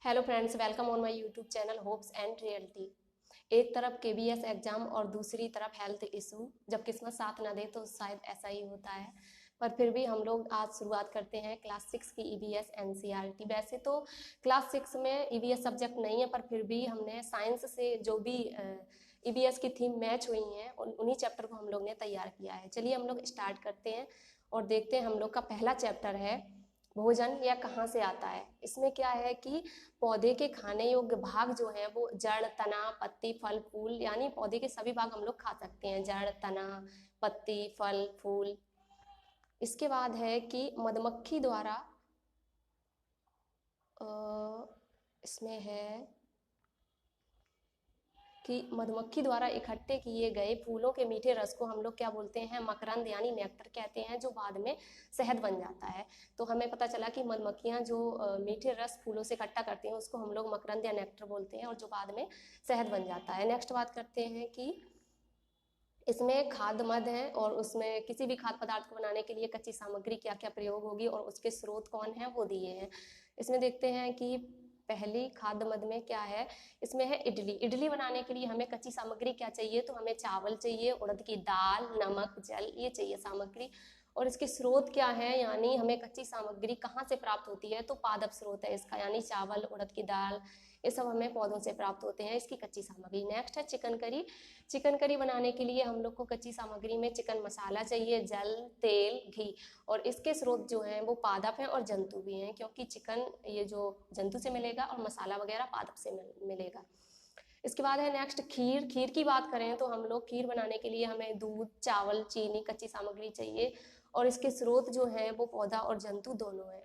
Hello friends, welcome on my YouTube channel hopes and reality. एक तरफ KBS exam और दूसरी तरफ हेल्थ इशू। जब किस्मत साथ ना दे तो शायद ऐसा ही होता है, पर फिर भी हम लोग आज शुरुआत करते हैं क्लास 6 की ईवीएस एनसीईआरटी। वैसे तो क्लास 6 में ईवीएस सब्जेक्ट नहीं है, पर फिर भी हमने साइंस से जो भी ईवीएस की थीम मैच हुई हैं उन्हीं चैप्टर को हम लोग ने तैयार किया है। चलिए हम लोग स्टार्ट करते हैं और देखते हैं। हम लोग का पहला चैप्टर है भोजन या कहाँ से आता है। इसमें क्या है कि पौधे के खाने योग्य भाग जो है वो जड़, तना, पत्ती, फल, फूल, यानी पौधे के सभी भाग हम लोग खा सकते हैं। जड़, तना, पत्ती, फल, फूल। इसके बाद है कि मधुमक्खी द्वारा इसमें है कि मधुमक्खी द्वारा इकट्ठे किए गए फूलों के मीठे रस को हम लोग क्या बोलते हैं? मकरंद यानी नेक्टर कहते हैं, जो बाद में शहद बन जाता है। तो हमें पता चला कि मधुमक्खियां जो मीठे रस फूलों से इकट्ठा करती हैं उसको हम लोग मकरंद या नेक्टर बोलते हैं, और जो बाद में शहद बन जाता है। नेक्स्ट बात करते हैं कि इसमें खाद्य मद है और उसमें किसी भी खाद्य पदार्थ को बनाने के लिए कच्ची सामग्री क्या क्या प्रयोग होगी और उसके स्रोत कौन है वो दिए हैं। इसमें देखते हैं कि पहली खाद्य मद में क्या है। इसमें है इडली। इडली बनाने के लिए हमें कच्ची सामग्री क्या चाहिए? तो हमें चावल चाहिए, उड़द की दाल, नमक, जल, ये चाहिए सामग्री। और इसके स्रोत क्या है, यानी हमें कच्ची सामग्री कहाँ से प्राप्त होती है? तो पादप स्रोत है इसका, यानी चावल, उड़द की दाल, ये सब हमें पौधों से प्राप्त होते हैं, इसकी कच्ची सामग्री। नेक्स्ट है चिकन करी। चिकन करी बनाने के लिए हम लोग को कच्ची सामग्री में चिकन मसाला चाहिए, जल, तेल, घी, और इसके स्रोत जो हैं वो पादप हैं और जंतु भी हैं, क्योंकि चिकन ये जो जंतु से मिलेगा और मसाला वगैरह पादप से मिलेगा। इसके बाद है नेक्स्ट खीर। खीर की बात करें तो हम लोग खीर बनाने के लिए हमें दूध, चावल, चीनी, कच्ची सामग्री चाहिए, और इसके स्रोत जो हैं वो पौधा और जंतु दोनों हैं।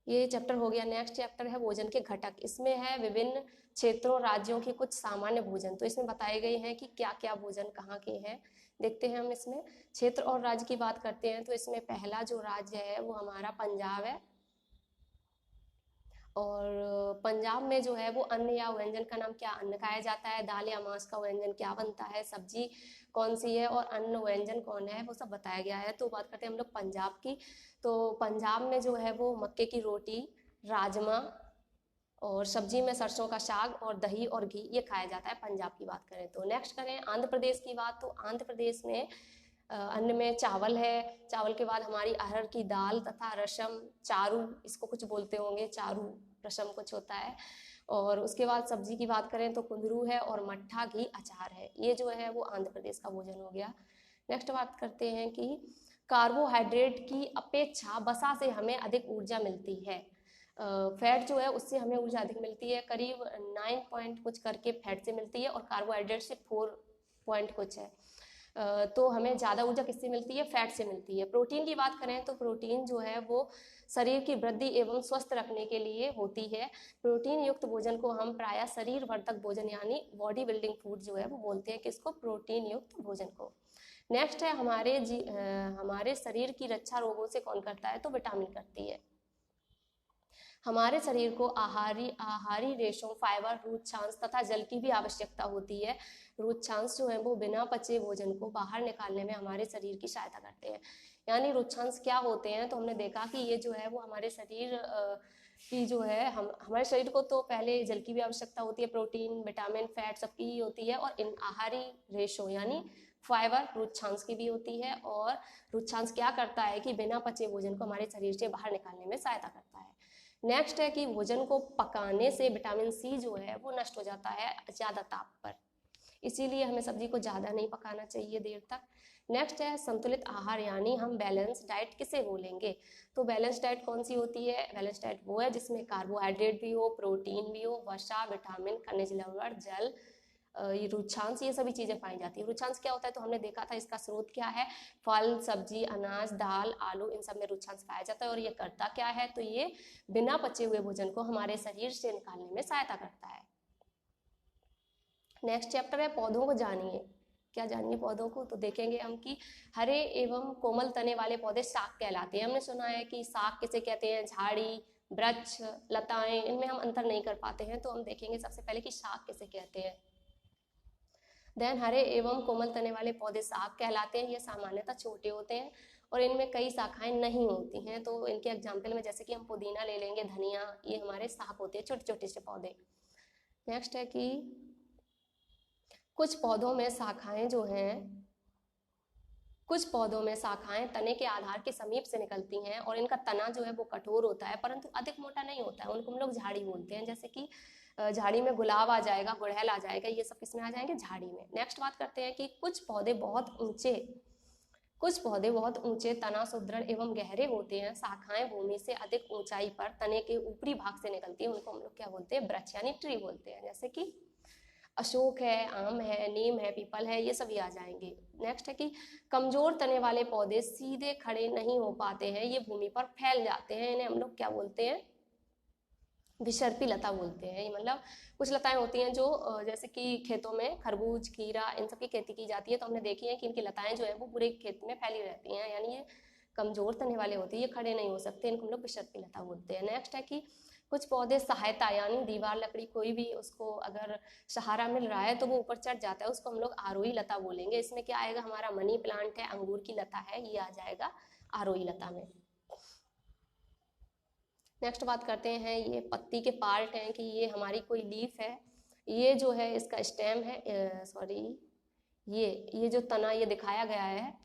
ये चैप्टर हो गया। नेक्स्ट चैप्टर है भोजन के घटक। इसमें है विभिन्न क्षेत्रों, राज्यों के कुछ सामान्य भोजन। तो इसमें बताए गए हैं कि क्या क्या भोजन कहाँ के हैं। देखते हैं हम इसमें क्षेत्र और राज्य की बात करते हैं तो इसमें पहला जो राज्य है वो हमारा पंजाब है, और पंजाब में जो है वो अन्न या व्यंजन का नाम क्या अन्न खाया जाता है, दाल या मांस का व्यंजन क्या बनता है, सब्जी कौन सी है और अन्न व्यंजन कौन है, वो सब बताया गया है। तो बात करते हैं हम लोग पंजाब की। तो पंजाब में जो है वो मक्के की रोटी, राजमा, और सब्जी में सरसों का साग और दही और घी, ये खाया जाता है पंजाब की बात करें तो। नेक्स्ट करें आंध्र प्रदेश की बात। तो आंध्र प्रदेश में अन्न में चावल है। चावल के बाद हमारी अरहर की दाल तथा रसम, चारू, इसको कुछ बोलते होंगे, चारू रसम कुछ होता है। और उसके बाद सब्जी की बात करें तो कुंदरू है और मट्ठा, घी, अचार है। ये जो है वो आंध्र प्रदेश का भोजन हो गया। नेक्स्ट बात करते हैं कि कार्बोहाइड्रेट की अपेक्षा वसा से हमें अधिक ऊर्जा मिलती है। फैट जो है उससे हमें ऊर्जा अधिक मिलती है, करीब 9 पॉइंट कुछ करके फैट से मिलती है, और कार्बोहाइड्रेट से 4 पॉइंट कुछ है। तो हमें ज़्यादा ऊर्जा किससे मिलती है? फैट से मिलती है। प्रोटीन की बात करें तो प्रोटीन जो है वो शरीर की वृद्धि एवं स्वस्थ रखने के लिए होती है। प्रोटीन युक्त भोजन को हम प्रायः शरीर वर्धक भोजन यानी बॉडी बिल्डिंग फूड जो है वो बोलते हैं, किसको? प्रोटीन युक्त भोजन को। नेक्स्ट है हमारे शरीर की रक्षा रोगों से कौन करता है? तो विटामिन करती है। हमारे शरीर को आहारी रेशों, फाइबर, रूक्षांश तथा जल की भी आवश्यकता होती है। रूक्षांश जो है वो बिना पचे भोजन को बाहर निकालने में हमारे शरीर की सहायता करते हैं। यानी रूक्षांश क्या होते हैं? तो हमने देखा कि ये जो है वो हमारे शरीर की जो है हमारे शरीर को तो पहले जल की भी आवश्यकता होती है, प्रोटीन, विटामिन, फैट सबकी ही होती है, और इन आहारी रेशो यानी फाइबर, रूक्षांश की भी होती है। और रूक्षांश क्या करता है कि बिना पचे भोजन को हमारे शरीर से बाहर निकालने में सहायता करता है। नेक्स्ट है कि भोजन को पकाने से विटामिन सी जो है वो नष्ट हो जाता है ज़्यादा ताप पर, इसीलिए हमें सब्जी को ज़्यादा नहीं पकाना चाहिए देर तक। नेक्स्ट है संतुलित आहार, यानी हम बैलेंस डाइट किसे बोलेंगे? तो बैलेंस डाइट कौन सी होती है? बैलेंस डाइट वो है जिसमें कार्बोहाइड्रेट भी हो, प्रोटीन भी हो, वसा, विटामिन, खनिज लवण, जल, ये रूक्षांश, ये सभी चीज़ें पाई जाती है। रूक्षांश क्या होता है? तो हमने देखा था इसका स्रोत क्या है? फल, सब्जी, अनाज, दाल, आलू, इन सब में रूक्षांश पाया जाता है। और ये करता क्या है? तो ये बिना पचे हुए भोजन को हमारे शरीर से निकालने में सहायता करता है। नेक्स्ट चैप्टर है पौधों को जानिए। क्या जानिए पौधों को? तो देखेंगे हम कि हरे एवं कोमल तने वाले पौधे शाक कहलाते हैं। हमने सुना है कि शाक किसे कहते हैं? झाड़ी, वृक्ष, लताएं, इनमें हम अंतर नहीं कर पाते हैं, तो हम देखेंगे सबसे पहले कि शाक किसे कहते हैं। देन हरे एवं कोमल तने वाले पौधे शाक कहलाते हैं। ये सामान्यतः छोटे होते हैं और इनमें कई शाखाएं नहीं होती हैं। तो इनके एग्जाम्पल में जैसे कि हम पुदीना ले लेंगे, धनिया, ये हमारे शाख होते हैं, छोटे छोटे से पौधे। नेक्स्ट है कि कुछ पौधों में शाखाएं जो हैं, कुछ पौधों में शाखाएं तने के आधार के समीप से निकलती हैं और इनका तना जो है वो कठोर होता है परंतु अधिक मोटा नहीं होता है, उनको हम लोग झाड़ी बोलते हैं। जैसे कि झाड़ी में गुलाब आ जाएगा, गुड़हल आ जाएगा, ये सब किसमें आ जाएंगे? झाड़ी में। नेक्स्ट बात करते हैं कि कुछ पौधे बहुत ऊंचे तना सुदृढ़ एवं गहरे होते हैं, शाखाएं भूमि से अधिक ऊंचाई पर तने के ऊपरी भाग से निकलती है, उनको हम लोग क्या बोलते हैं? वृक्ष यानी ट्री बोलते हैं। जैसे कि अशोक है, आम है, नीम है, पीपल है, ये सभी आ जाएंगे। नेक्स्ट है कि कमजोर तने वाले पौधे सीधे खड़े नहीं हो पाते हैं, ये भूमि पर फैल जाते हैं, इन्हें हम लोग क्या बोलते हैं? विसर्पी लता बोलते हैं। मतलब कुछ लताएं होती हैं जो जैसे कि खेतों में खरबूज, खीरा, इन सब की खेती की जाती है, तो हमने देखी है कि इनकी लताएं जो है वो पूरे खेत में फैली रहती हैं, यानी ये कमजोर तने वाले होते हैं, ये खड़े नहीं हो सकते, इनको हम लोग विसर्पी लता बोलते हैं। नेक्स्ट है कि कुछ पौधे सहायता यानी दीवार, लकड़ी, कोई भी उसको अगर सहारा मिल रहा है तो वो ऊपर चढ़ जाता है, उसको हम लोग आरोही लता बोलेंगे। इसमें क्या आएगा? हमारा मनी प्लांट है, अंगूर की लता है, ये आ जाएगा आरोही लता में। नेक्स्ट बात करते हैं, ये पत्ती के पार्ट हैं कि ये हमारी कोई लीफ है, ये जो है इसका स्टेम है, सॉरी ये जो तना ये दिखाया गया है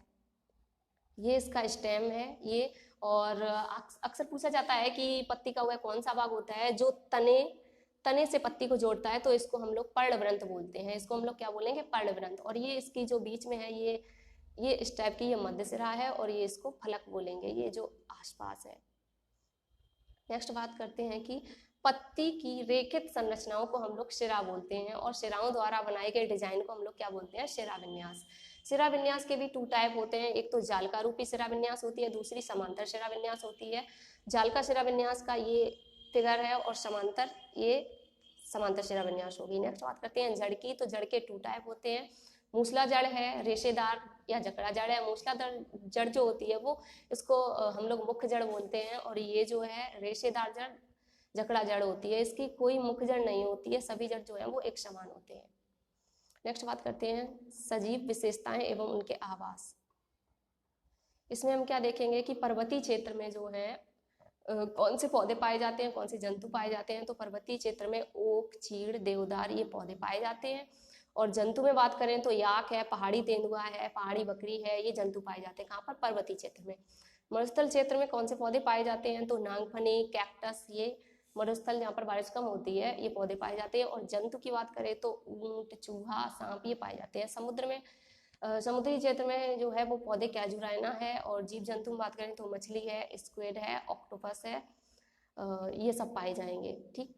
ये इसका स्टेम है ये। और अक्सर पूछा जाता है कि पत्ती का वह कौन सा भाग होता है जो तने से पत्ती को जोड़ता है, तो इसको हम लोग पर्णवृंत बोलते हैं, इसको हम लोग क्या बोलेंगे? पर्णवृंत। और ये इसकी जो बीच में है ये इस टाइप की ये मध्य सिरा है और ये इसको फलक बोलेंगे, ये जो आसपास है। नेक्स्ट बात करते हैं कि पत्ती की रेखित संरचनाओं को हम लोग शिरा बोलते हैं और शिराओं द्वारा बनाए गए डिजाइन को हम लोग क्या बोलते हैं? शिरा विन्यास। शिरा विन्यास के भी 2 टाइप होते हैं, एक तो जालका रूपी शिरा विन्यास होती है, दूसरी समांतर शिरा विन्यास होती है। जालका शिरा विन्यास का ये फिगर है और समांतर ये समांतर शिरा विन्यास होगी। नेक्स्ट बात करते हैं जड़ की, तो जड़ के 2 टाइप होते हैं, मूसला जड़ है, रेशेदार या जकड़ा जड़ है। मूसला जड़ जो होती है वो इसको हम लोग मुख्य जड़ बोलते हैं और ये जो है रेशेदार जड़, जकड़ा जड़ होती है, इसकी कोई मुख्य जड़ नहीं होती है, सभी जड़ जो है वो एक समान होते हैं। नेक्स्ट बात करते हैं सजीव विशेषताएं एवं उनके आवास। इसमें हम क्या देखेंगे कि पर्वतीय क्षेत्र में जो है कौन से पौधे पाए जाते हैं, कौन से जंतु पाए जाते हैं, तो पर्वतीय क्षेत्र में ओक, चीड़, देवदार ये पौधे पाए जाते हैं। और जंतु में बात करें तो याक है, पहाड़ी तेंदुआ है, पहाड़ी बकरी है, ये जंतु पाए जाते हैं। कहाँ पर? पर्वतीय क्षेत्र में। मरुस्थल क्षेत्र में कौन से पौधे पाए जाते हैं, तो नागफनी, कैक्टस, ये मरुस्थल जहाँ पर बारिश कम होती है ये पौधे पाए जाते हैं। और जंतु की बात करें तो ऊंट, चूहा, सांप ये पाए जाते हैं। समुद्र में समुद्री क्षेत्र में जो है वो पौधे कैजुराइना है। और जीव जंतु में बात करें तो मछली है, स्क्विड है, ऑक्टोपस है, ये सब पाए जाएंगे। ठीक,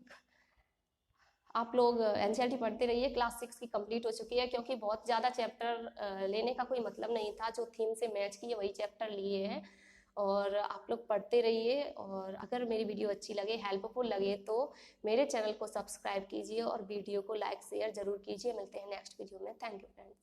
आप लोग एनसीईआरटी पढ़ते रहिए, क्लास 6 की कंप्लीट हो चुकी है, क्योंकि बहुत ज़्यादा चैप्टर लेने का कोई मतलब नहीं था, जो थीम से मैच किए वही चैप्टर लिए हैं। और आप लोग पढ़ते रहिए, और अगर मेरी वीडियो अच्छी लगे, हेल्पफुल लगे, तो मेरे चैनल को सब्सक्राइब कीजिए और वीडियो को लाइक शेयर जरूर कीजिए। मिलते हैं नेक्स्ट वीडियो में। Thank you friends.